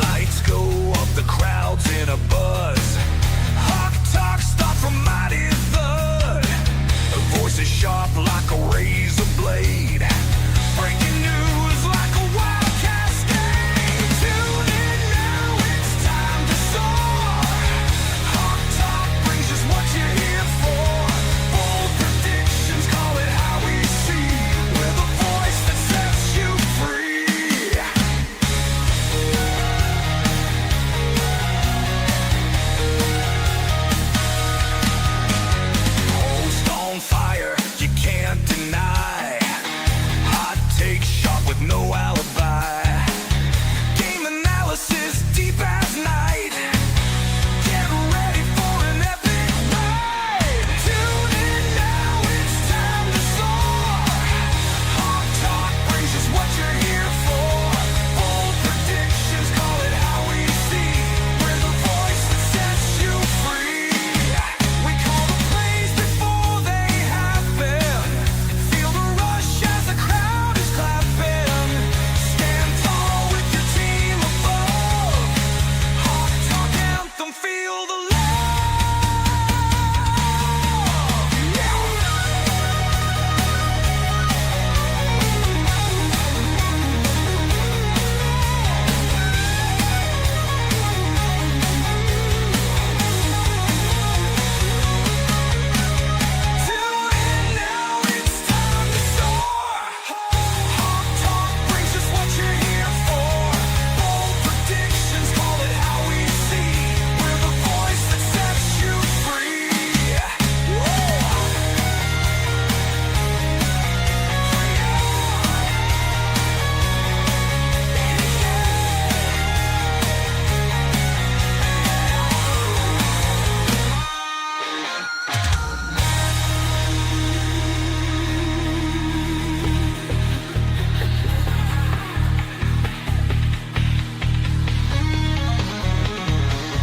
Lights go up, the crowd's in a buzz. Hawk talk, start from mighty thud. Voices sharp like a razor blade. Breaking news like a wild cascade. Tune in now, it's time to soar. Hawk talk brings us what you're here for. Bold predictions, call it how we see. We're the voice that sets you free. Host on fire, you can't deny. Hot take sharp with no alibi. Game analysis deep as night. Get ready for an epic ride. Tune in now, it's time to soar. Hawk talk brings us what you're here for. Bold predictions, call it how we see. We're the voice that sets you free. We call the plays before they happen. Feel the rush as the crowd is clapping. Stand tall with your team above. Hawk talk anthem, feel the love. Tune in now, it's time to soar. Hawk talk brings us what you're here for. Bold predictions, call it how we see. We're the voice that sets you free.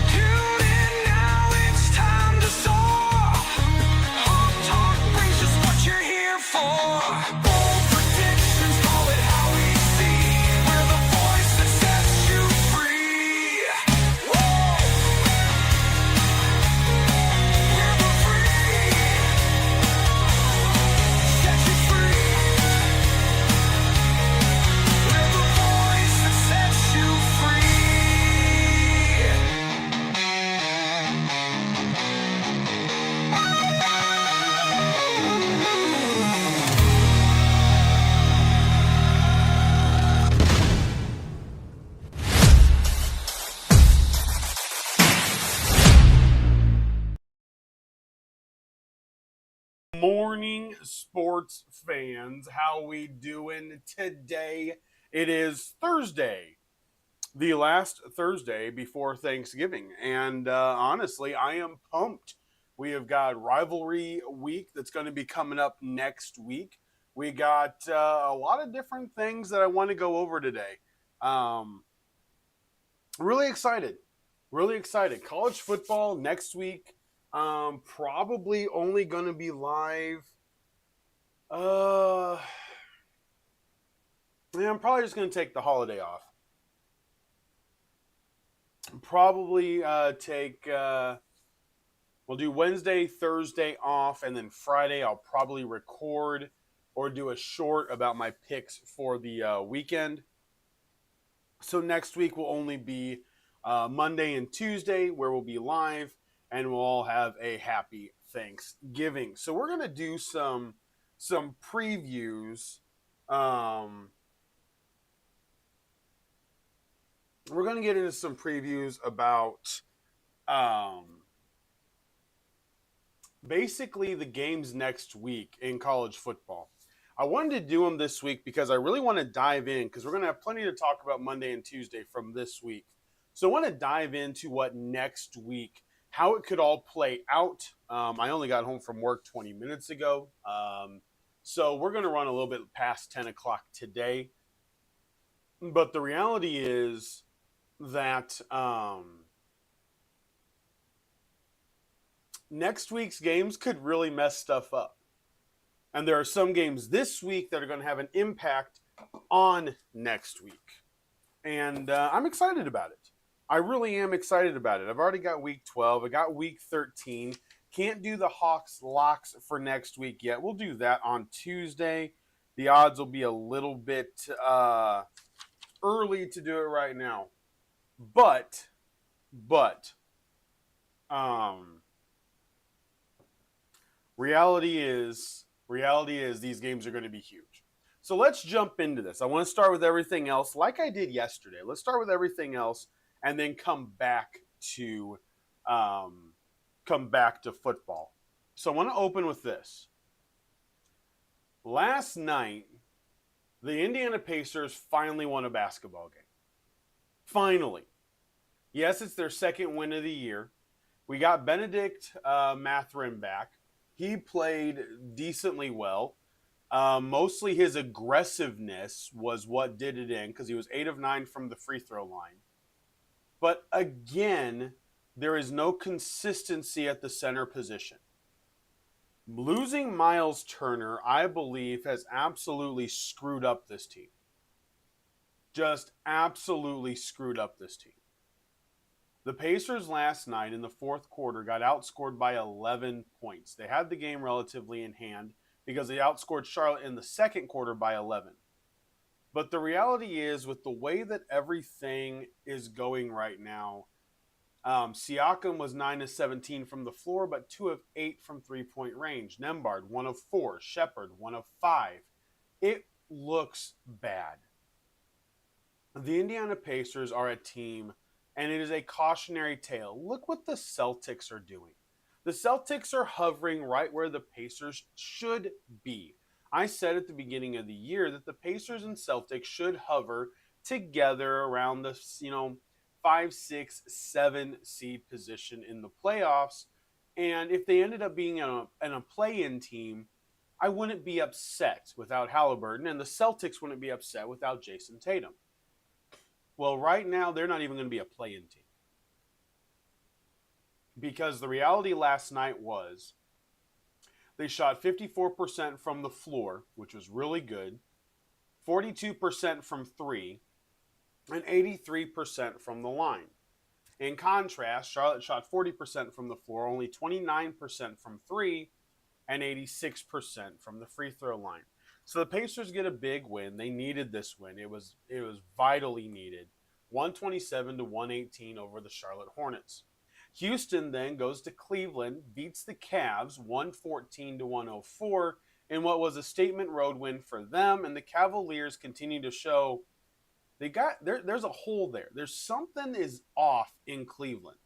Tune in now, it's time to soar. Hawk talk brings us what you're here for. Bold predictions, call it how we see. We're the voice that sets you free. We're the free. Set you free. We're the voice that sets you free. Morning, sports fans. How we doing today? It is Thursday, the last Thursday before Thanksgiving, and honestly, I am pumped. We have got rivalry week that's going to be coming up next week. We got a lot of different things that I want to go over today. Really excited. Really excited. College football next week. Probably only going to be live. Yeah, I'm probably just going to take the holiday off. Probably we'll do Wednesday, Thursday off, and then Friday I'll probably record or do a short about my picks for the weekend. So next week will only be Monday and Tuesday where we'll be live, and we'll all have a happy Thanksgiving. So we're going to do some previews. We're going to get into some previews about basically the games next week in college football. I wanted to do them this week because I really want to dive in, because we're going to have plenty to talk about Monday and Tuesday from this week. So I want to dive into what next week, how it could all play out. I only got home from work 20 minutes ago. So we're going to run a little bit past 10 o'clock today. But the reality is that next week's games could really mess stuff up. And there are some games this week that are going to have an impact on next week. And I'm excited about it. I really am excited about it. I've already got week 12. I got week 13. Can't do the Hawks locks for next week yet. We'll do that on Tuesday. The odds will be a little bit early to do it right now. But, reality is these games are going to be huge. So let's jump into this. I want to start with everything else like I did yesterday. Let's start with everything else and then come back to football. So I want to open with this. Last night, the Indiana Pacers finally won a basketball game. Finally. Yes, it's their second win of the year. We got Benedict Mathurin back. He played decently well. Mostly his aggressiveness was what did it in because he was 8 of 9 from the free throw line. But again, there is no consistency at the center position. Losing Miles Turner, I believe, has absolutely screwed up this team. Just absolutely screwed up this team. The Pacers last night in the fourth quarter got outscored by 11 points. They had the game relatively in hand because they outscored Charlotte in the second quarter by 11. But the reality is, with the way that everything is going right now, Siakam was 9 of 17 from the floor, but 2 of 8 from three-point range. Nembhard, 1 of 4. Shepherd, 1 of 5. It looks bad. The Indiana Pacers are a team, and it is a cautionary tale. Look what the Celtics are doing. The Celtics are hovering right where the Pacers should be. I said at the beginning of the year that the Pacers and Celtics should hover together around the 5, 6, 7 seed position in the playoffs. And if they ended up being in a play-in team, I wouldn't be upset without Halliburton, and the Celtics wouldn't be upset without Jason Tatum. Well, right now, they're not even going to be a play-in team. Because the reality last night was they shot 54% from the floor, which was really good, 42% from three, and 83% from the line. In contrast, Charlotte shot 40% from the floor, only 29% from three, and 86% from the free throw line. So the Pacers get a big win. They needed this win. It was vitally needed. 127-118 over the Charlotte Hornets. Houston then goes to Cleveland, beats the Cavs 114-104 in what was a statement road win for them, and the Cavaliers continue to show there's a hole there. There's something is off in Cleveland.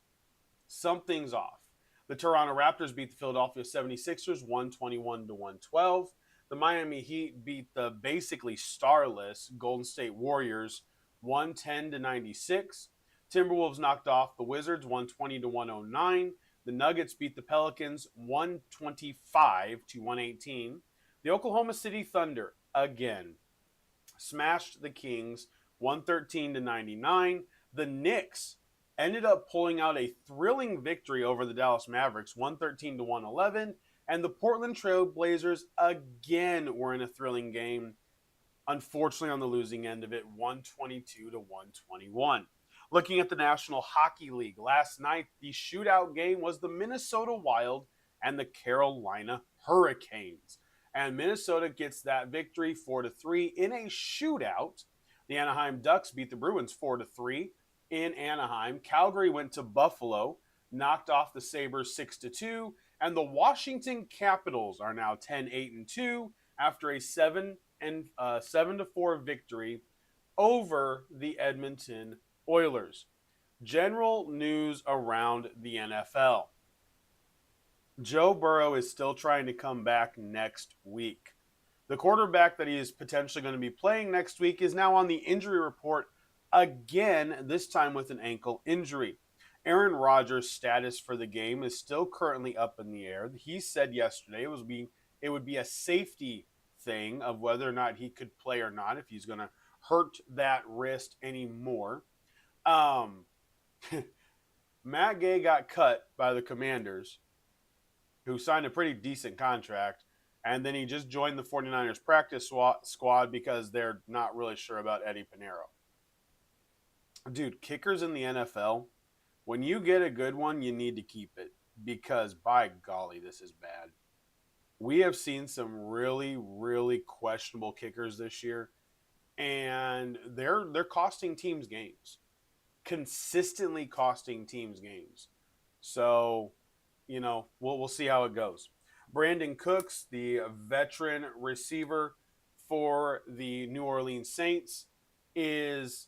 Something's off. The Toronto Raptors beat the Philadelphia 76ers 121-112. The Miami Heat beat the basically starless Golden State Warriors 110-96. Timberwolves knocked off the Wizards 120-109. The Nuggets beat the Pelicans 125-118. The Oklahoma City Thunder again smashed the Kings 113-99. The Knicks ended up pulling out a thrilling victory over the Dallas Mavericks 113-111. And the Portland Trail Blazers again were in a thrilling game, unfortunately on the losing end of it, 122-121. Looking at the National Hockey League, last night the shootout game was the Minnesota Wild and the Carolina Hurricanes. And Minnesota gets that victory 4-3 in a shootout. The Anaheim Ducks beat the Bruins 4-3 in Anaheim. Calgary went to Buffalo, knocked off the Sabres 6-2. And the Washington Capitals are now 10-8-2 after a 7-4 victory over the Edmonton Oilers. General news around the NFL. Joe Burrow is still trying to come back next week. The quarterback that he is potentially going to be playing next week is now on the injury report again, this time with an ankle injury. Aaron Rodgers' status for the game is still currently up in the air. He said yesterday it would be a safety thing of whether or not he could play or not, if he's going to hurt that wrist anymore. Matt Gay got cut by the Commanders, who signed a pretty decent contract, and then he just joined the 49ers practice squad because they're not really sure about Eddie Pinheiro. Dude, kickers in the NFL, when you get a good one, you need to keep it because, by golly, this is bad. We have seen some really, really questionable kickers this year, and they're costing teams games. Consistently costing teams games. So, we'll see how it goes. Brandon Cooks, the veteran receiver for the New Orleans Saints, is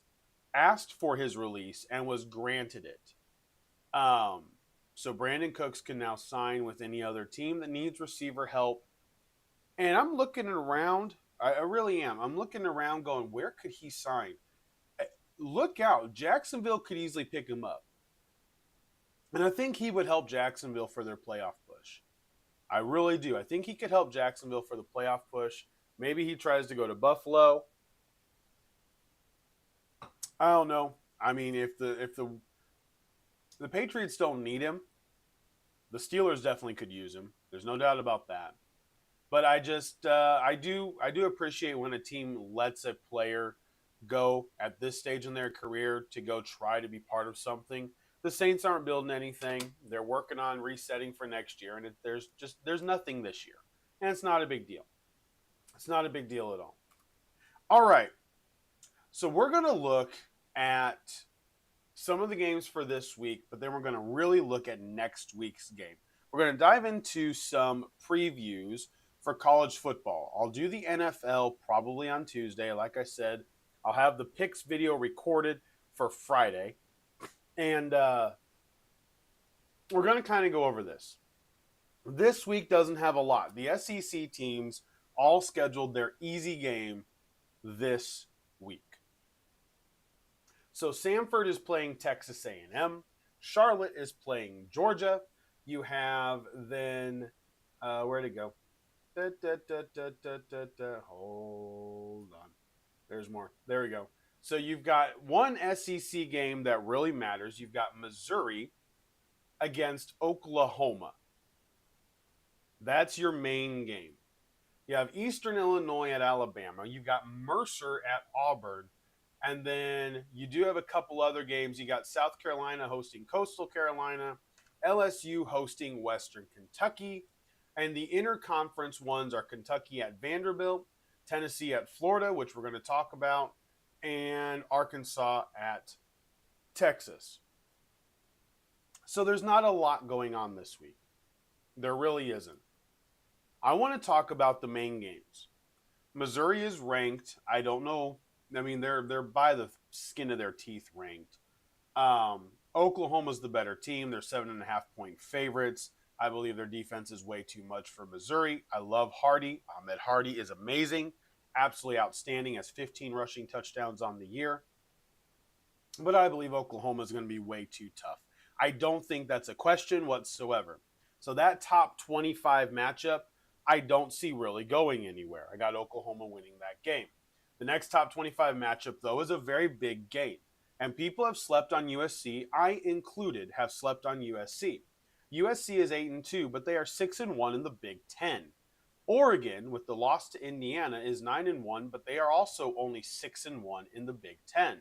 asked for his release and was granted it. So Brandon Cooks can now sign with any other team that needs receiver help. And I'm looking around. I really am. I'm looking around going, where could he sign? Look out. Jacksonville could easily pick him up. And I think he would help Jacksonville for their playoff push. I really do. I think he could help Jacksonville for the playoff push. Maybe he tries to go to Buffalo. I don't know. I mean, if the Patriots don't need him, the Steelers definitely could use him. There's no doubt about that. But I just I do appreciate when a team lets a player go at this stage in their career to go try to be part of something. The Saints aren't building anything. They're working on resetting for next year, and there's nothing this year. And it's not a big deal. It's not a big deal at all. All right. So we're going to look at some of the games for this week, but then we're going to really look at next week's game. We're going to dive into some previews for college football. I'll do the NFL probably on Tuesday. Like I said, I'll have the picks video recorded for Friday. And we're going to kind of go over this. This week doesn't have a lot. The SEC teams all scheduled their easy game this week. So Samford is playing Texas A&M. Charlotte is playing Georgia. You have then, where'd it go? Hold on. There's more. There we go. So you've got one SEC game that really matters. You've got Missouri against Oklahoma. That's your main game. You have Eastern Illinois at Alabama. You've got Mercer at Auburn. And then you do have a couple other games. You got South Carolina hosting Coastal Carolina, LSU hosting Western Kentucky. And the interconference ones are Kentucky at Vanderbilt, Tennessee at Florida, which we're going to talk about, and Arkansas at Texas. So there's not a lot going on this week. There really isn't. I want to talk about the main games. Missouri is ranked. I don't know. I mean, they're by the skin of their teeth ranked. Oklahoma's the better team. They're 7.5-point favorites. I believe their defense is way too much for Missouri. I love Hardy. Ahmed Hardy is amazing. Absolutely outstanding. Has 15 rushing touchdowns on the year. But I believe Oklahoma is going to be way too tough. I don't think that's a question whatsoever. So that top 25 matchup, I don't see really going anywhere. I got Oklahoma winning that game. The next top 25 matchup, though, is a very big game. And people have slept on USC. I included have slept on USC. USC is 8-2, but they are 6-1 in the Big Ten. Oregon, with the loss to Indiana, is 9-1, but they are also only 6-1 in the Big Ten.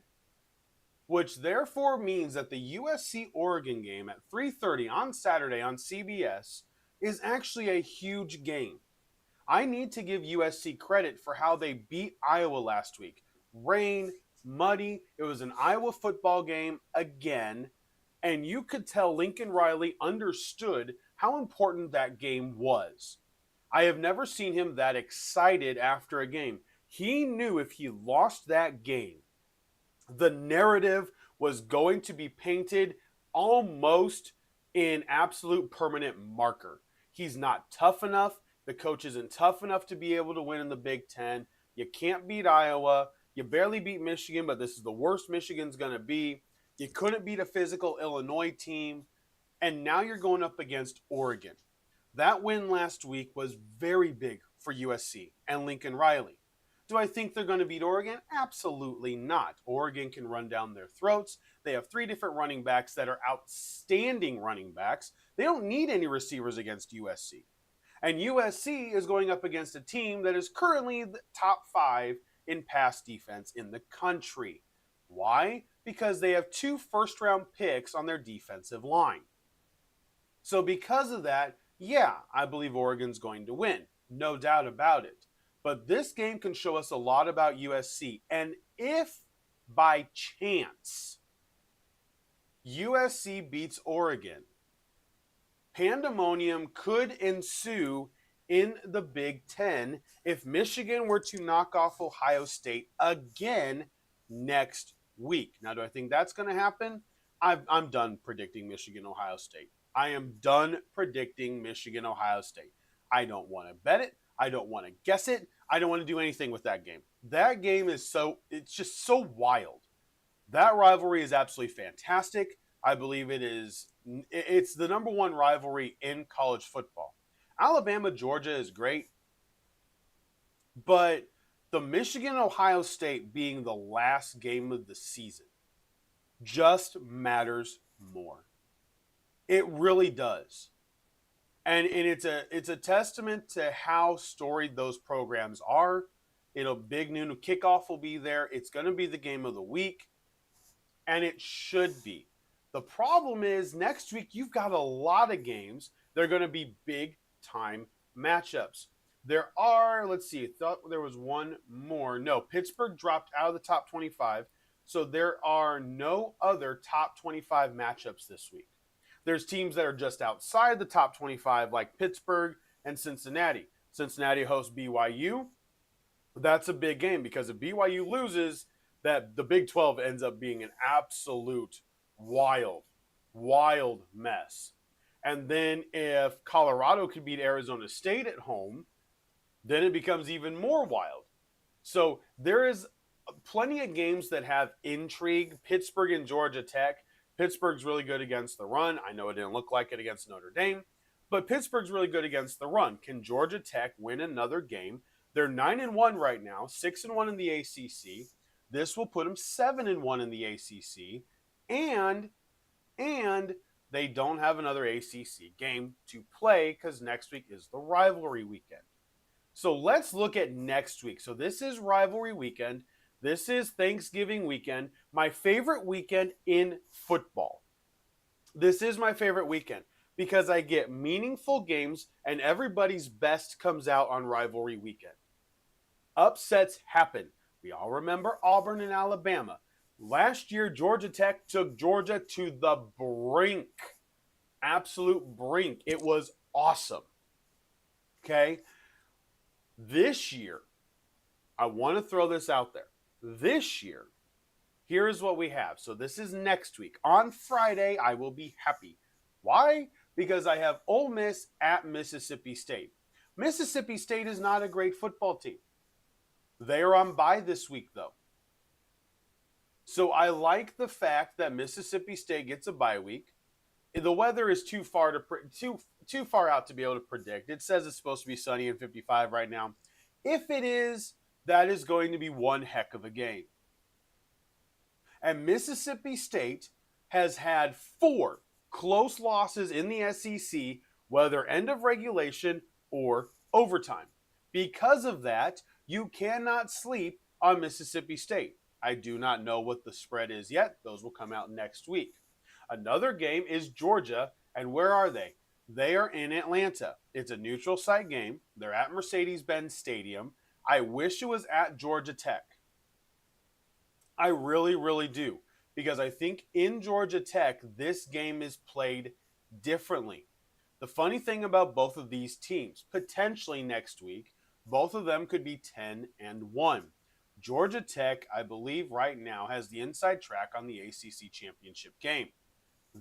Which therefore means that the USC-Oregon game at 3:30 on Saturday on CBS is actually a huge game. I need to give USC credit for how they beat Iowa last week. Rain, muddy, it was an Iowa football game again, and you could tell Lincoln Riley understood how important that game was. I have never seen him that excited after a game. He knew if he lost that game, the narrative was going to be painted almost in absolute permanent marker. He's not tough enough. The coach isn't tough enough to be able to win in the Big Ten. You can't beat Iowa. You barely beat Michigan, but this is the worst Michigan's going to be. You couldn't beat a physical Illinois team. And now you're going up against Oregon. That win last week was very big for USC and Lincoln Riley. Do I think they're going to beat Oregon? Absolutely not. Oregon can run down their throats. They have 3 different running backs that are outstanding running backs. They don't need any receivers against USC. And USC is going up against a team that is currently the top 5 in pass defense in the country. Why? Because they have 2 first-round picks on their defensive line. So because of that, yeah, I believe Oregon's going to win. No doubt about it. But this game can show us a lot about USC. And if by chance USC beats Oregon, pandemonium could ensue in the Big Ten if Michigan were to knock off Ohio State again next week. Now, do I think that's going to happen? I'm done predicting Michigan-Ohio State. I am done predicting Michigan-Ohio State. I don't want to bet it. I don't want to guess it. I don't want to do anything with that game. That game is it's just so wild. That rivalry is absolutely fantastic. I believe it's the number 1 rivalry in college football. Alabama-Georgia is great, but the Michigan-Ohio State being the last game of the season just matters more. It really does. And it's a testament to how storied those programs are. Big noon kickoff will be there. It's going to be the game of the week, and it should be. The problem is next week you've got a lot of games. They're going to be big-time matchups. There are, let's see, I thought there was one more. No, Pittsburgh dropped out of the top 25, so there are no other top 25 matchups this week. There's teams that are just outside the top 25 like Pittsburgh and Cincinnati. Cincinnati hosts BYU. That's a big game because if BYU loses, that the Big 12 ends up being an absolute wild mess. And then if Colorado could beat Arizona State at home, then it becomes even more wild. So there is plenty of games that have intrigue. Pittsburgh and Georgia Tech. Pittsburgh's really good against the run. I know it didn't look like it against Notre Dame, but Pittsburgh's really good against the run. Can Georgia Tech win another game? They're 9-1 right now, 6-1 in the ACC. This will put them 7-1 in the ACC, and they don't have another ACC game to play because next week is the rivalry weekend. So let's look at next week. So this is rivalry weekend. This is Thanksgiving weekend, my favorite weekend in football. This is my favorite weekend because I get meaningful games and everybody's best comes out on rivalry weekend. Upsets happen. We all remember Auburn and Alabama. Last year, Georgia Tech took Georgia to the brink. Absolute brink. It was awesome. Okay? This year, I want to throw this out there. This year, here is what we have. So this is next week. On Friday, I will be happy. Why? Because I have Ole Miss at Mississippi State. Mississippi State is not a great football team. They are on bye this week, though. So I like the fact that Mississippi State gets a bye week. The weather is too far out to be able to predict. It says it's supposed to be sunny and 55 right now. If it is, that is going to be one heck of a game. And Mississippi State has had 4 close losses in the SEC, whether end of regulation or overtime. Because of that, you cannot sleep on Mississippi State. I do not know what the spread is yet. Those will come out next week. Another game is Georgia, and where are they? They are in Atlanta. It's a neutral site game. They're at Mercedes-Benz Stadium. I wish it was at Georgia Tech. I really, really do. Because I think in Georgia Tech, this game is played differently. The funny thing about both of these teams, potentially next week, both of them could be 10-1. Georgia Tech, I believe right now, has the inside track on the ACC championship game.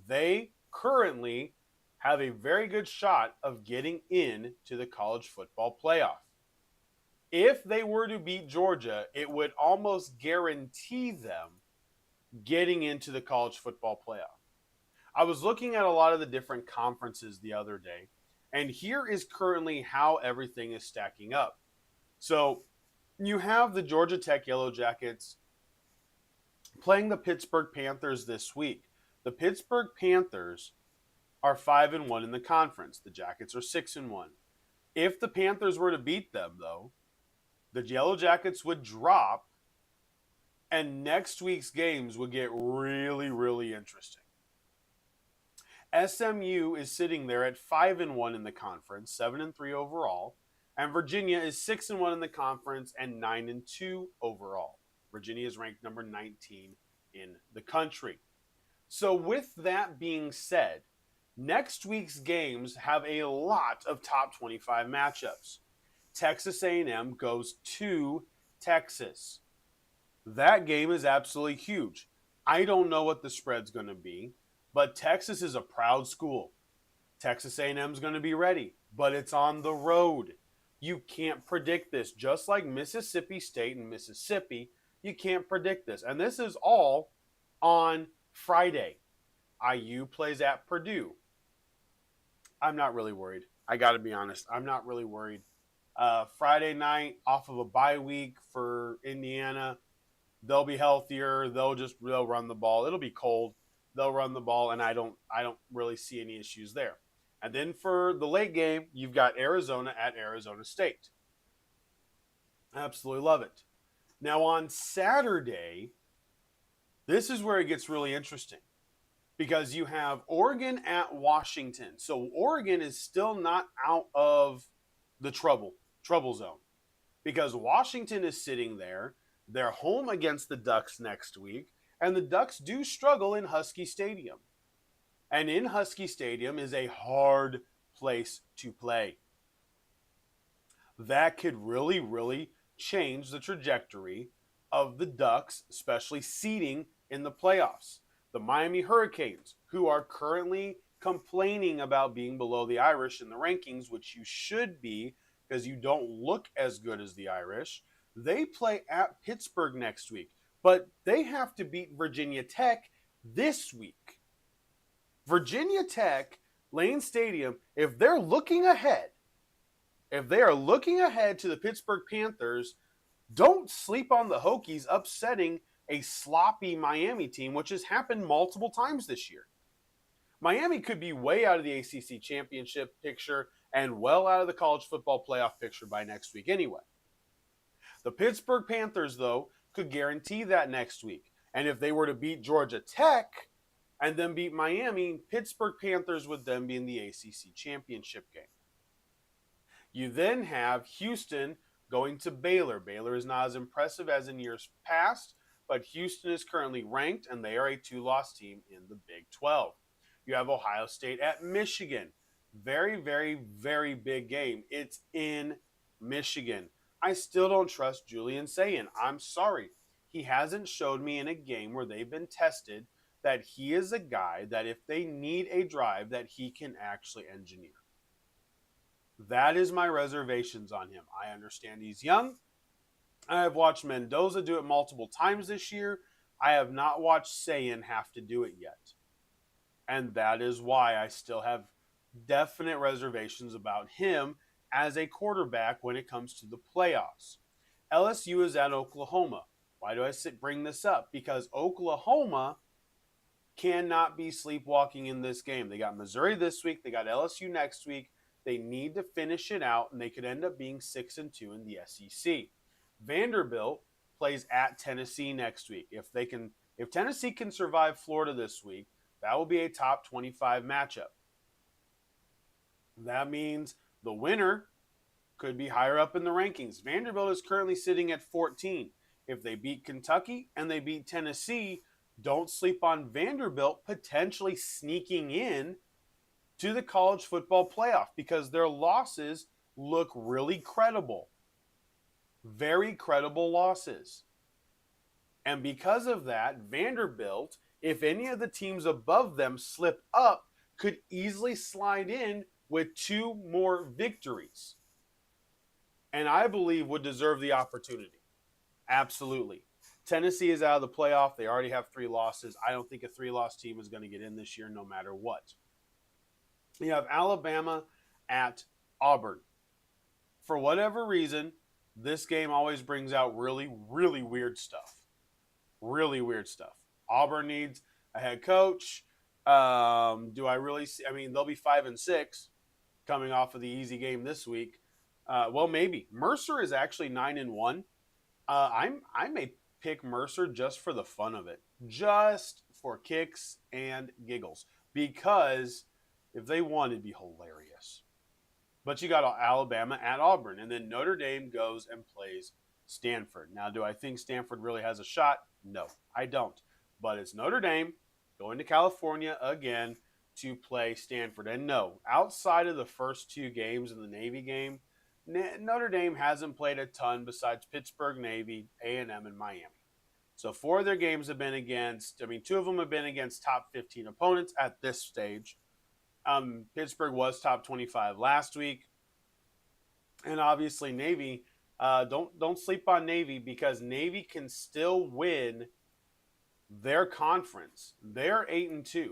They currently have a very good shot of getting in to the college football playoff. If they were to beat Georgia, it would almost guarantee them getting into the college football playoff. I was looking at a lot of the different conferences the other day, And here is currently how everything is stacking up. So you have the Georgia Tech Yellow Jackets playing the Pittsburgh Panthers this week. The Pittsburgh Panthers are 5-1 in the conference. The Jackets are 6-1. If the Panthers were to beat them, though, the Yellow Jackets would drop, and next week's games would get really, really interesting. SMU is sitting there at 5-1 in the conference, 7-3 overall, and Virginia is 6-1 in the conference and 9-2 overall. Virginia is ranked number 19 in the country. So with that being said, next week's games have a lot of top 25 matchups. Texas A&M goes to Texas. That game is absolutely huge. I don't know what the spread's going to be, but Texas is a proud school. Texas A&M is going to be ready, but it's on the road. You can't predict this. Just like Mississippi State and Mississippi, you can't predict this. And this is all on Friday. IU plays at Purdue. I'm not really worried. I got to be honest. I'm not really worried. Friday night, off of a bye week for Indiana, they'll be healthier. They'll run the ball. It'll be cold. They'll run the ball, and I don't really see any issues there. And then for the late game, you've got Arizona at Arizona State. Absolutely love it. Now on Saturday, this is where it gets really interesting, because you have Oregon at Washington. So Oregon is still not out of the trouble zone, because Washington is sitting there. They're home against the Ducks next week, and the Ducks do struggle in Husky Stadium. And in Husky Stadium is a hard place to play. That could really, really change the trajectory of the Ducks, especially seeding in the playoffs. The Miami Hurricanes, who are currently complaining about being below the Irish in the rankings, which you should be because you don't look as good as the Irish, they play at Pittsburgh next week. But they have to beat Virginia Tech this week. Virginia Tech, Lane Stadium, if they are looking ahead to the Pittsburgh Panthers, don't sleep on the Hokies upsetting a sloppy Miami team, which has happened multiple times this year. Miami could be way out of the ACC championship picture and well out of the college football playoff picture by next week anyway. The Pittsburgh Panthers, though, could guarantee that next week. And if they were to beat Georgia Tech and then beat Miami, Pittsburgh Panthers would then be in the ACC championship game. You then have Houston going to Baylor. Baylor is not as impressive as in years past, but Houston is currently ranked, and they are a 2-loss team in the Big 12. You have Ohio State at Michigan. Very, very, very big game. It's in Michigan. I still don't trust Julian Sayin. I'm sorry. He hasn't showed me in a game where they've been tested that he is a guy that if they need a drive that he can actually engineer. That is my reservations on him. I understand he's young. I have watched Mendoza do it multiple times this year. I have not watched Sayin have to do it yet. And that is why I still have definite reservations about him as a quarterback when it comes to the playoffs. LSU is at Oklahoma. Why do I bring this up? Because Oklahoma cannot be sleepwalking in this game. They got Missouri this week. They got LSU next week. They need to finish it out, and they could end up being 6-2 in the SEC. Vanderbilt plays at Tennessee next week. If Tennessee can survive Florida this week, that will be a top 25 matchup. That means the winner could be higher up in the rankings. Vanderbilt is currently sitting at 14. If they beat Kentucky and they beat Tennessee, don't sleep on Vanderbilt potentially sneaking in to the college football playoff, because their losses look really credible. Very credible losses. And because of that, Vanderbilt, if any of the teams above them slip up, could easily slide in with 2 more victories. And I believe would deserve the opportunity. Absolutely. Tennessee is out of the playoff. They already have 3 losses. I don't think a 3-loss team is going to get in this year no matter what. You have Alabama at Auburn. For whatever reason, this game always brings out really, really weird stuff. Really weird stuff. Auburn needs a head coach. Do I really see? I mean, they'll be 5-6 coming off of the easy game this week. Well, maybe Mercer is actually 9-1. I may pick Mercer just for the fun of it, just for kicks and giggles, because if they won, it'd be hilarious. But you got Alabama at Auburn, and then Notre Dame goes and plays Stanford. Now, do I think Stanford really has a shot? No, I don't. But it's Notre Dame going to California again to play Stanford. And no, outside of the first two games in the Navy game, Notre Dame hasn't played a ton besides Pittsburgh, Navy, A&M, and Miami. So 4 of their games have been against, 2 of them have been against top 15 opponents at this stage. Pittsburgh was top 25 last week. And obviously Navy, don't sleep on Navy, because Navy can still win their conference. They're 8-2.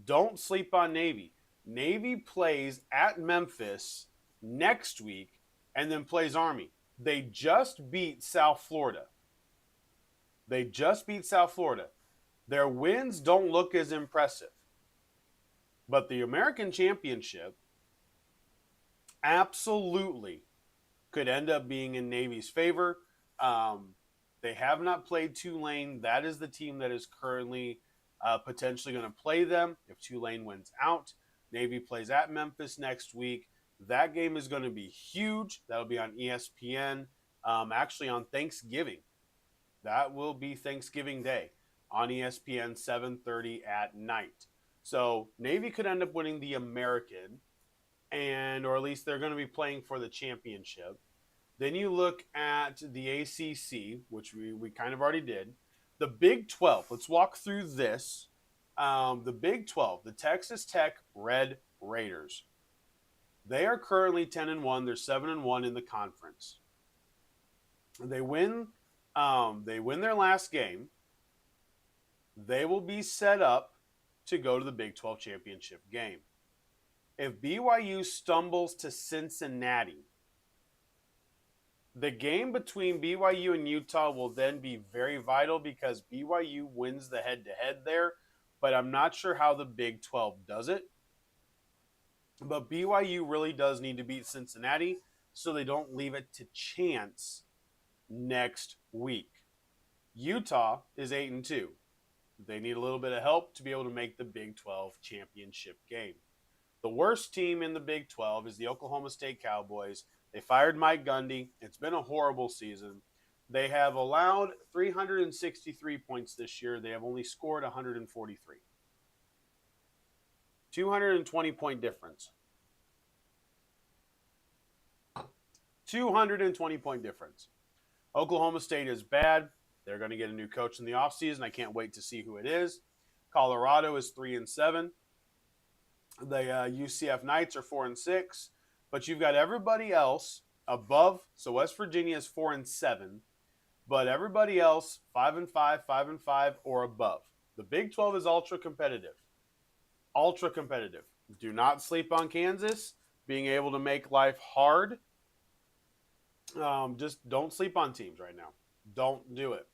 Don't sleep on Navy. Navy plays at Memphis next week and then plays Army. They just beat South Florida. Their wins don't look as impressive. But the American Championship absolutely could end up being in Navy's favor. They have not played Tulane. That is the team that is currently potentially going to play them if Tulane wins out. Navy plays at Memphis next week. That game is going to be huge. That'll be on ESPN, actually on Thanksgiving. That will be Thanksgiving Day on ESPN, 7:30 at night. So Navy could end up winning the American, or at least they're going to be playing for the championship. Then you look at the ACC, which we kind of already did. The Big 12, let's walk through this. The Big 12, the Texas Tech Red Raiders. They are currently 10-1. They're 7-1 in the conference. They win their last game. They will be set up to go to the Big 12 championship game. If BYU stumbles to Cincinnati, the game between BYU and Utah will then be very vital, because BYU wins the head-to-head there, but I'm not sure how the Big 12 does it. But BYU really does need to beat Cincinnati so they don't leave it to chance next week. Utah is 8-2. They need a little bit of help to be able to make the Big 12 championship game. The worst team in the Big 12 is the Oklahoma State Cowboys. They fired Mike Gundy. It's been a horrible season. They have allowed 363 points this year. They have only scored 143. 220-point difference. 220-point difference. Oklahoma State is bad. They're going to get a new coach in the offseason. I can't wait to see who it is. Colorado is 3-7. The UCF Knights are 4-6. But you've got everybody else above. So West Virginia is 4-7. But everybody else 5-5, 5-5, or above. The Big 12 is ultra competitive. Ultra competitive. Do not sleep on Kansas being able to make life hard. Just don't sleep on teams right now. Don't do it.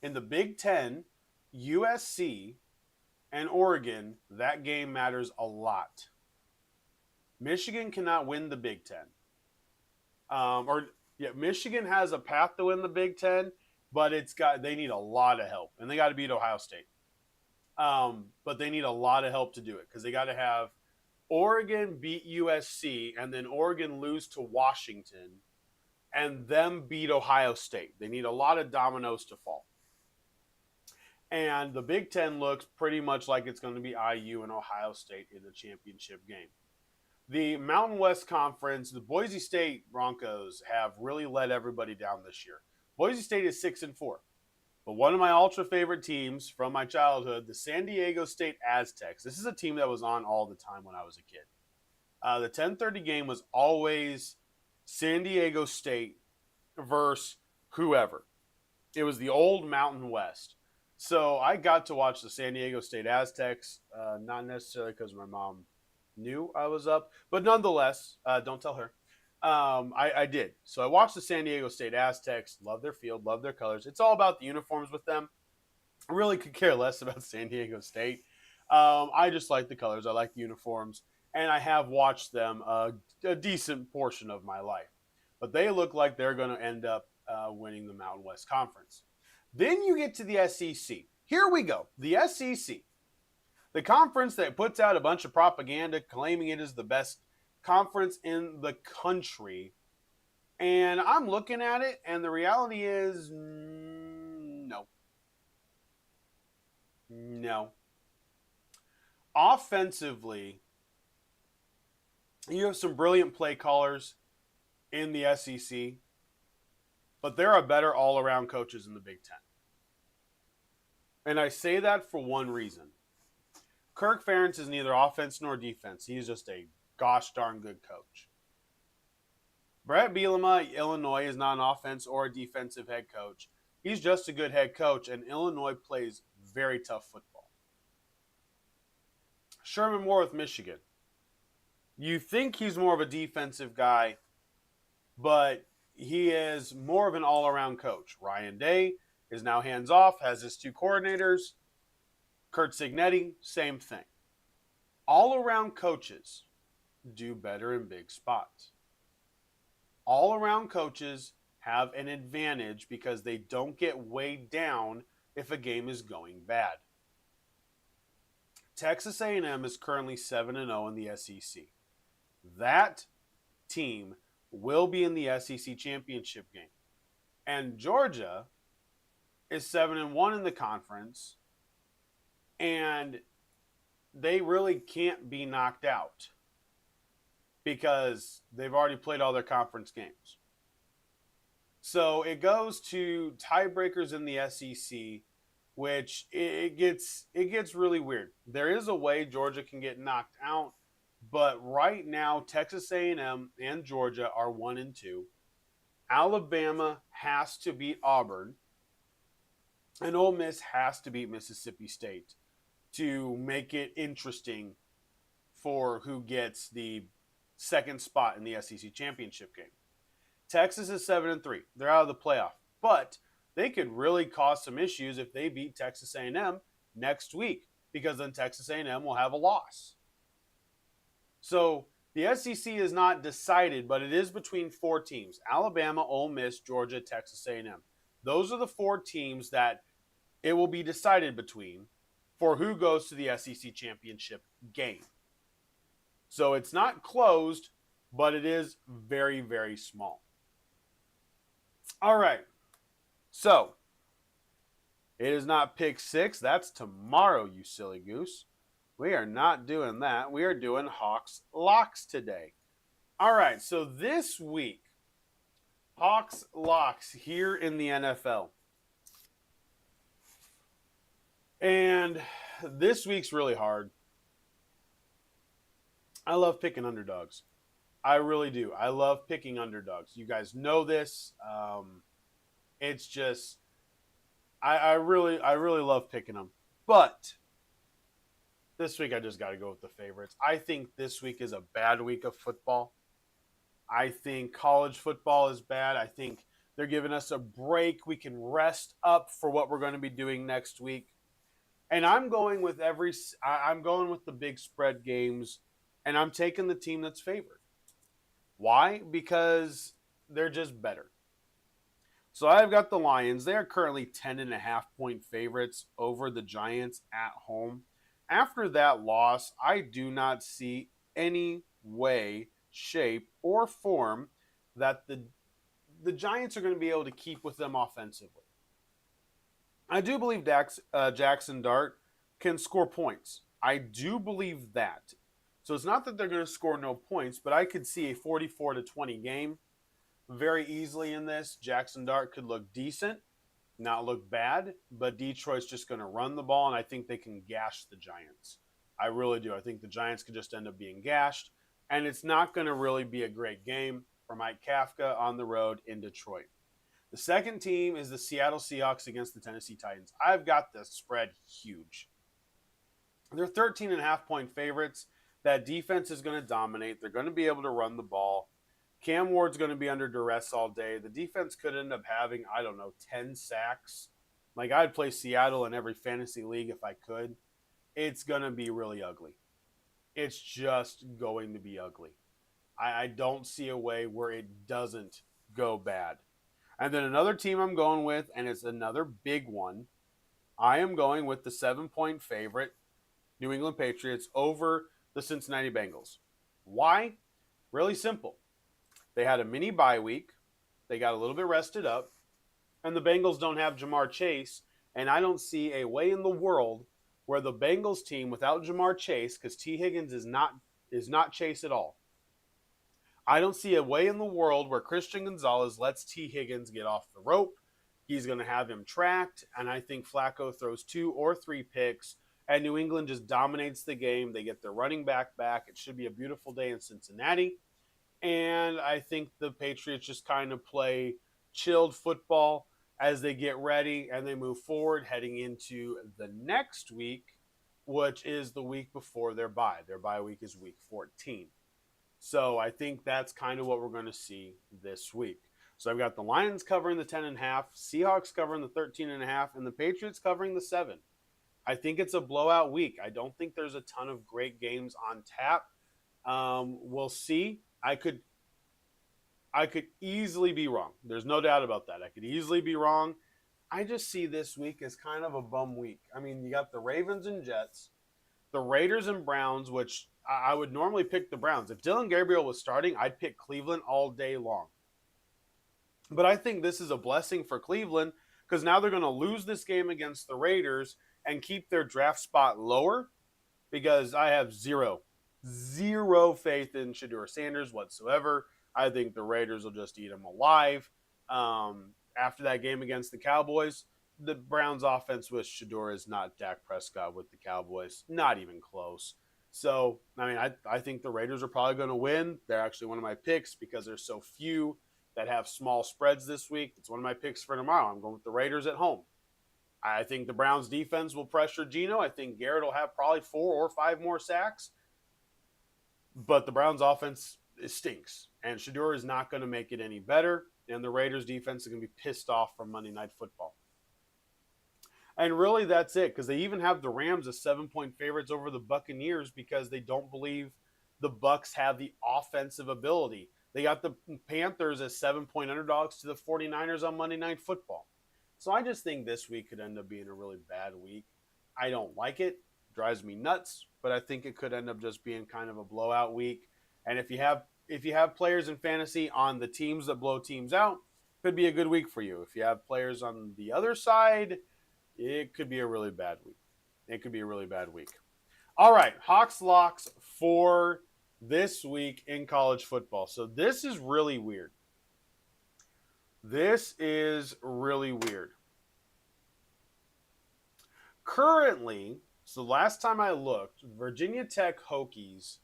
In the Big 10, USC and Oregon, that game matters a lot. Michigan cannot win the Big 10. Michigan has a path to win the Big 10, but they need a lot of help, and they got to beat Ohio State. But they need a lot of help to do it, because they got to have Oregon beat USC, and then Oregon lose to Washington, and them beat Ohio State. They need a lot of dominoes to fall. And the Big Ten looks pretty much like it's going to be IU and Ohio State in the championship game. The Mountain West Conference, the Boise State Broncos have really let everybody down this year. Boise State is 6-4. But one of my ultra favorite teams from my childhood, the San Diego State Aztecs. This is a team that was on all the time when I was a kid. The 10:30 game was always San Diego State versus whoever. It was the old Mountain West. So I got to watch the San Diego State Aztecs, not necessarily because my mom knew I was up, but nonetheless, don't tell her. I did. So I watched the San Diego State Aztecs. Love their field, love their colors. It's all about the uniforms with them. I really could care less about San Diego State. I just like the colors. I like the uniforms, and I have watched them a decent portion of my life. But they look like they're going to end up winning the Mountain West Conference. Then you get to the SEC. Here we go. The SEC, the conference that puts out a bunch of propaganda claiming it is the best conference in the country. And I'm looking at it, and the reality is no. No. Offensively, you have some brilliant play callers in the SEC, but there are better all around coaches in the Big Ten. And I say that for one reason. Kirk Ferentz is neither offense nor defense. He's just a gosh darn good coach. Brett Bielema, Illinois, is not an offense or a defensive head coach. He's just a good head coach, and Illinois plays very tough football. Sherman Moore with Michigan. You think he's more of a defensive guy, but he is more of an all-around coach. Ryan Day is now hands-off, has his two coordinators. Kurt Cignetti, same thing. All-around coaches do better in big spots. All-around coaches have an advantage because they don't get weighed down if a game is going bad. Texas A&M is currently 7-0 in the SEC. That team will be in the SEC championship game. And Georgia is 7-1 in the conference, and they really can't be knocked out because they've already played all their conference games. So it goes to tiebreakers in the SEC, which it gets really weird. There is a way Georgia can get knocked out, but right now Texas A&M and Georgia are 1-2. Alabama has to beat Auburn, and Ole Miss has to beat Mississippi State to make it interesting for who gets the second spot in the SEC championship game. Texas is 7-3. They're out of the playoff, but they could really cause some issues if they beat Texas A&M next week, because then Texas A&M will have a loss. So the SEC is not decided, but it is between four teams: Alabama, Ole Miss, Georgia, Texas A&M. Those are the four teams that it will be decided between for who goes to the SEC championship game. So it's not closed, but it is very, very small. All right. So it is not pick six. That's tomorrow, you silly goose. We are not doing that. We are doing Hawks Locks today. All right. So this week, Hawks Locks here in the NFL. And this week's really hard. I love picking underdogs. I really do. I love picking underdogs. You guys know this. It's just, I really love picking them. But this week I just got to go with the favorites. I think this week is a bad week of football. I think college football is bad. I think they're giving us a break. We can rest up for what we're going to be doing next week. And I'm going with the big spread games, and I'm taking the team that's favored. Why? Because they're just better. So I've got the Lions. They are currently 10.5-point favorites over the Giants at home. After that loss, I do not see any way, shape, or form that the Giants are going to be able to keep with them offensively. I do believe Jackson Dart can score points. I do believe that. So it's not that they're going to score no points, but I could see a 44-20 game very easily in this. Jackson Dart could look decent, not look bad, but Detroit's just going to run the ball, and I think they can gash the Giants. I really do. I think the Giants could just end up being gashed, and it's not going to really be a great game for Mike Kafka on the road in Detroit. The second team is the Seattle Seahawks against the Tennessee Titans. I've got the spread huge. They're 13.5-point favorites. That defense is going to dominate. They're going to be able to run the ball. Cam Ward's going to be under duress all day. The defense could end up having, I don't know, 10 sacks. Like, I'd play Seattle in every fantasy league if I could. It's going to be really ugly. It's just going to be ugly. I don't see a way where it doesn't go bad. And then another team I'm going with, and it's another big one. I am going with the 7-point favorite, New England Patriots, over the Cincinnati Bengals. Why? Really simple. They had a mini bye week. They got a little bit rested up. And the Bengals don't have Jamar Chase. And I don't see a way in the world where the Bengals team without Jamar Chase, because T. Higgins is not Chase at all. I don't see a way in the world where Christian Gonzalez lets T. Higgins get off the rope. He's going to have him tracked, and I think Flacco throws 2 or 3 picks, and New England just dominates the game. They get their running back back. It should be a beautiful day in Cincinnati, and I think the Patriots just kind of play chilled football as they get ready and they move forward heading into the next week, which is the week before their bye. Their bye week is week 14. So I think that's kind of what we're going to see this week. So I've got the Lions covering the 10.5, Seahawks covering the 13.5, and the Patriots covering the 7. I think it's a blowout week. I don't think there's a ton of great games on tap. We'll see. I could easily be wrong. There's no doubt about that. I could easily be wrong. I just see this week as kind of a bum week. I mean, you got the Ravens and Jets, the Raiders and Browns, which I would normally pick the Browns. If Dylan Gabriel was starting, I'd pick Cleveland all day long. But I think this is a blessing for Cleveland because now they're going to lose this game against the Raiders and keep their draft spot lower because I have zero faith in Shedeur Sanders whatsoever. I think the Raiders will just eat him alive. After that game against the Cowboys, the Browns' offense with Shedeur is not Dak Prescott with the Cowboys. Not even close. So, I mean, I think the Raiders are probably going to win. They're actually one of my picks because there's so few that have small spreads this week. It's one of my picks for tomorrow. I'm going with the Raiders at home. I think the Browns' defense will pressure Geno. I think Garrett will have probably 4 or 5 more sacks. But the Browns' offense stinks. And Shedeur is not going to make it any better. And the Raiders' defense is going to be pissed off from Monday Night Football. And really, that's it, because they even have the Rams as 7-point favorites over the Buccaneers because they don't believe the Bucs have the offensive ability. They got the Panthers as 7-point underdogs to the 49ers on Monday Night Football. So I just think this week could end up being a really bad week. I don't like it. It drives me nuts, but I think it could end up just being kind of a blowout week. And if you have players in fantasy on the teams that blow teams out, it could be a good week for you. If you have players on the other side, it could be a really bad week. It could be a really bad week. All right, Hawks Locks for this week in college football. So this is really weird. Currently, so last time I looked, Virginia Tech Hokies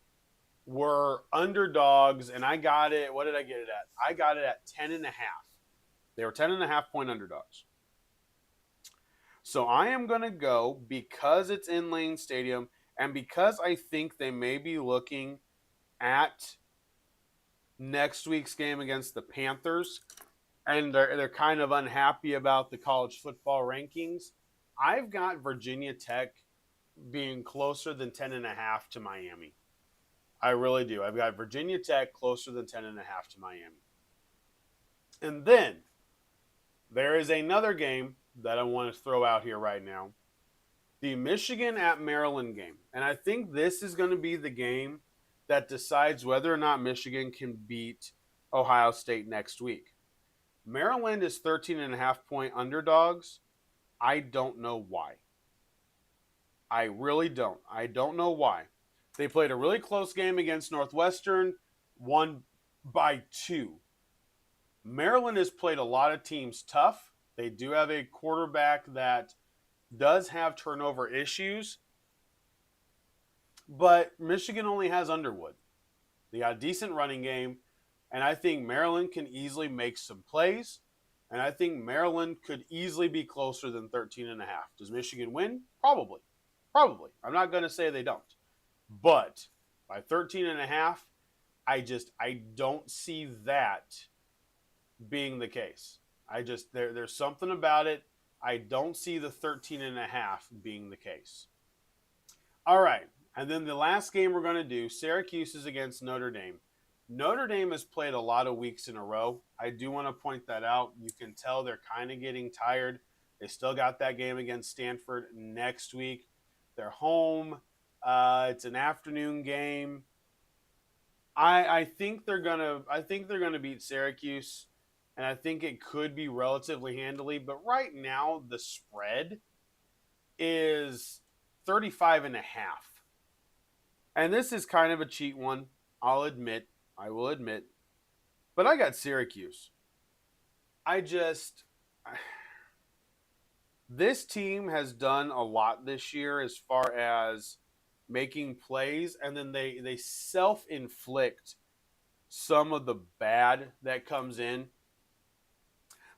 were underdogs, and I got it. What did I get it at? I got it at 10.5. They were 10.5-point underdogs. So I am going to go, because it's in Lane Stadium and because I think they may be looking at next week's game against the Panthers and they're kind of unhappy about the college football rankings, I've got Virginia Tech being closer than 10.5 to Miami. I really do. I've got Virginia Tech closer than 10.5 to Miami. And then there is another game that I want to throw out here right now. The Michigan at Maryland game. And I think this is going to be the game that decides whether or not Michigan can beat Ohio State next week. Maryland is 13.5-point underdogs. I don't know why. I really don't. I don't know why. They played a really close game against Northwestern, won by 2. Maryland has played a lot of teams tough. They do have a quarterback that does have turnover issues, but Michigan only has Underwood. They got a decent running game, and I think Maryland can easily make some plays, and I think Maryland could easily be closer than 13.5. Does Michigan win? Probably. I'm not going to say they don't, but By 13.5, I don't see that being the case. There's something about it. I don't see the 13.5 being the case. All right. And then the last game we're going to do, Syracuse is against Notre Dame. Notre Dame has played a lot of weeks in a row. I do want to point that out. You can tell they're kind of getting tired. They still got that game against Stanford next week. They're home. It's an afternoon game. I think they're gonna beat Syracuse, and I think it could be relatively handily. But right now, the spread is 35.5. And this is kind of a cheat one, I will admit. But I got Syracuse. This team has done a lot this year as far as making plays, and then they self-inflict some of the bad that comes in.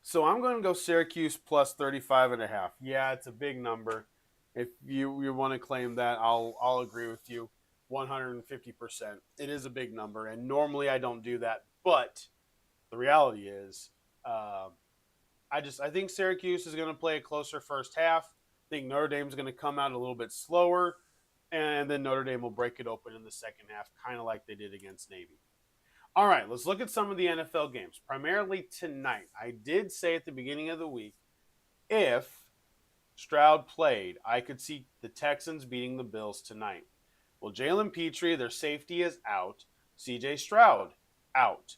So I'm going to go Syracuse plus 35.5. Yeah, it's a big number. If you want to claim that, I'll agree with you 150%. It is a big number, and normally I don't do that. But the reality is, I think Syracuse is going to play a closer first half. I think Notre Dame is going to come out a little bit slower, and then Notre Dame will break it open in the second half, kind of like they did against Navy. All right, let's look at some of the NFL games, primarily tonight. I did say at the beginning of the week, if Stroud played, I could see the Texans beating the Bills tonight. Well, Jalen Petrie, their safety, is out. C.J. Stroud, out.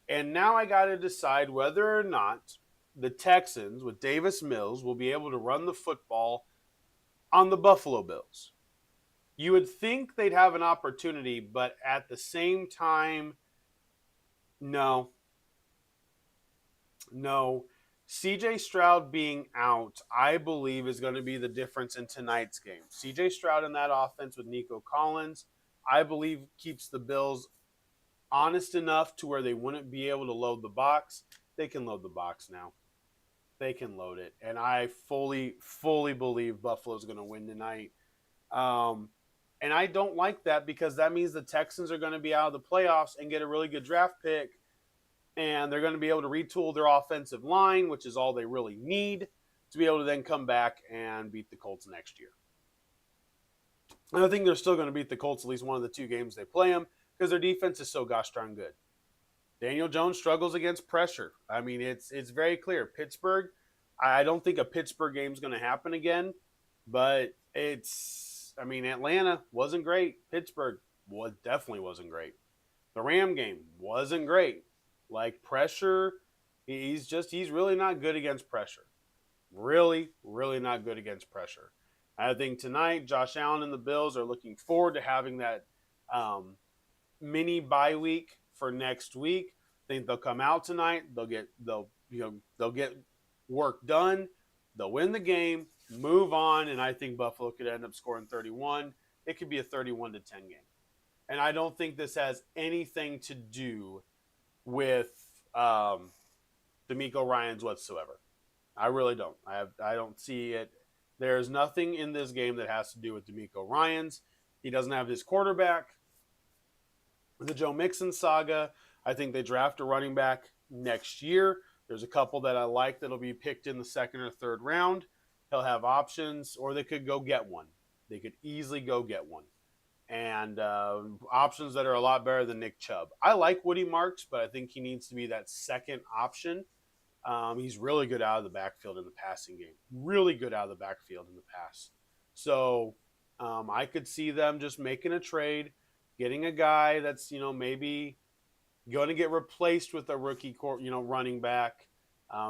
And now I got to decide whether or not the Texans, with Davis Mills, will be able to run the football on the Buffalo Bills. You would think they'd have an opportunity, but at the same time, no. C.J. Stroud being out, I believe, is going to be the difference in tonight's game. C.J. Stroud in that offense with Nico Collins, I believe, keeps the Bills honest enough to where they wouldn't be able to load the box. They can load the box now. They can load it. And I fully believe Buffalo's going to win tonight. And I don't like that because that means the Texans are going to be out of the playoffs and get a really good draft pick. And they're going to be able to retool their offensive line, which is all they really need to be able to then come back and beat the Colts next year. And I think they're still going to beat the Colts at least one of the two games they play them because their defense is so gosh darn good. Daniel Jones struggles against pressure. I mean, it's very clear. Pittsburgh, I don't think a Pittsburgh game is going to happen again, but Atlanta wasn't great. Pittsburgh definitely wasn't great. The Ram game wasn't great. Like pressure, he's really not good against pressure. Really, really not good against pressure. I think tonight, Josh Allen and the Bills are looking forward to having that mini bye week for next week. I think they'll come out tonight. They'll get work done. They'll win the game, move on, and I think Buffalo could end up scoring 31. It could be a 31-10 game. And I don't think this has anything to do with DeMeco Ryans whatsoever. I really don't. I don't see it. There's nothing in this game that has to do with DeMeco Ryans. He doesn't have his quarterback. The Joe Mixon saga, I think they draft a running back next year. There's a couple that I like that'll be picked in the second or third round. He'll have options, or they could go get one. They could easily go get one. And options that are a lot better than Nick Chubb. I like Woody Marks, but I think he needs to be that second option. He's really good out of the backfield in the passing game. Really good out of the backfield in the pass. So I could see them just making a trade, getting a guy that's, maybe going to get replaced with a rookie, running back.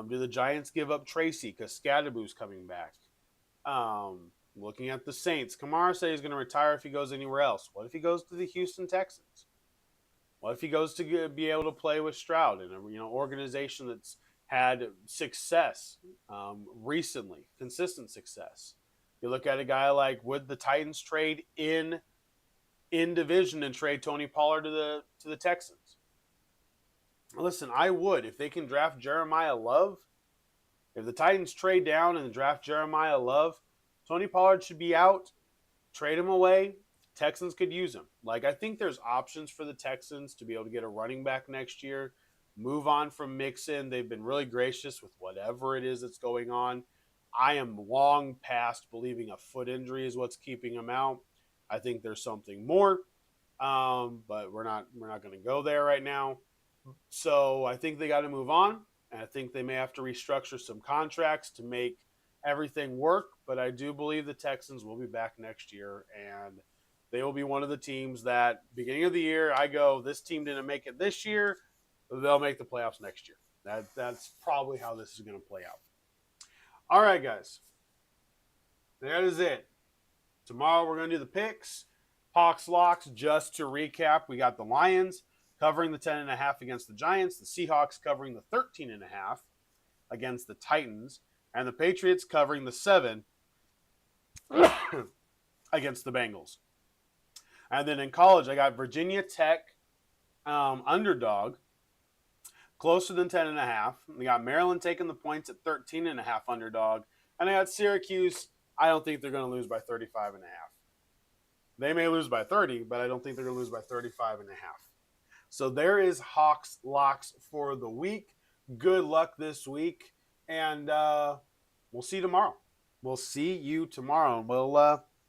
Do the Giants give up Tracy because Scadaboo's coming back? Looking at the Saints, Kamara said he's going to retire if he goes anywhere else. What if he goes to the Houston Texans? What if he goes to be able to play with Stroud in a organization that's had success recently, consistent success? You look at a guy like, would the Titans trade in division and trade Tony Pollard to the Texans? Listen, I would if they can draft Jeremiah Love. If the Titans trade down and draft Jeremiah Love, Tony Pollard should be out. Trade him away. Texans could use him. Like, I think there's options for the Texans to be able to get a running back next year, move on from Mixon. They've been really gracious with whatever it is that's going on. I am long past believing a foot injury is what's keeping him out. I think there's something more, but we're not going to go there right now. So I think they got to move on, and I think they may have to restructure some contracts to make everything work. But I do believe the Texans will be back next year, and they will be one of the teams that beginning of the year I go, this team didn't make it this year, they'll make the playoffs next year. That's probably how this is going to play out. All right, guys. That is it. Tomorrow we're going to do the picks. Hawks locks. Just to recap, we got the Lions covering the 10.5 against the Giants, the Seahawks covering the 13.5 against the Titans, and the Patriots covering the 7 against the Bengals. And then in college, I got Virginia Tech underdog, closer than 10.5. We got Maryland taking the points at 13.5 underdog. And I got Syracuse. I don't think they're going to lose by 35.5. They may lose by 30, but I don't think they're going to lose by 35.5. So there is Hawks locks for the week. Good luck this week. And we'll see you tomorrow. We'll see you tomorrow.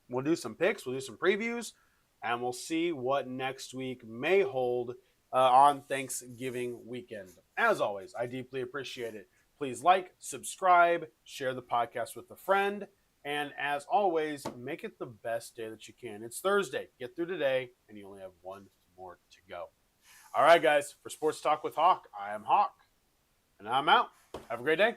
We'll do some picks. We'll do some previews. And we'll see what next week may hold on Thanksgiving weekend. As always, I deeply appreciate it. Please like, subscribe, share the podcast with a friend. And as always, make it the best day that you can. It's Thursday. Get through today, and you only have one more to go. All right, guys. For Sports Talk with Hawk, I am Hawk, and I'm out. Have a great day.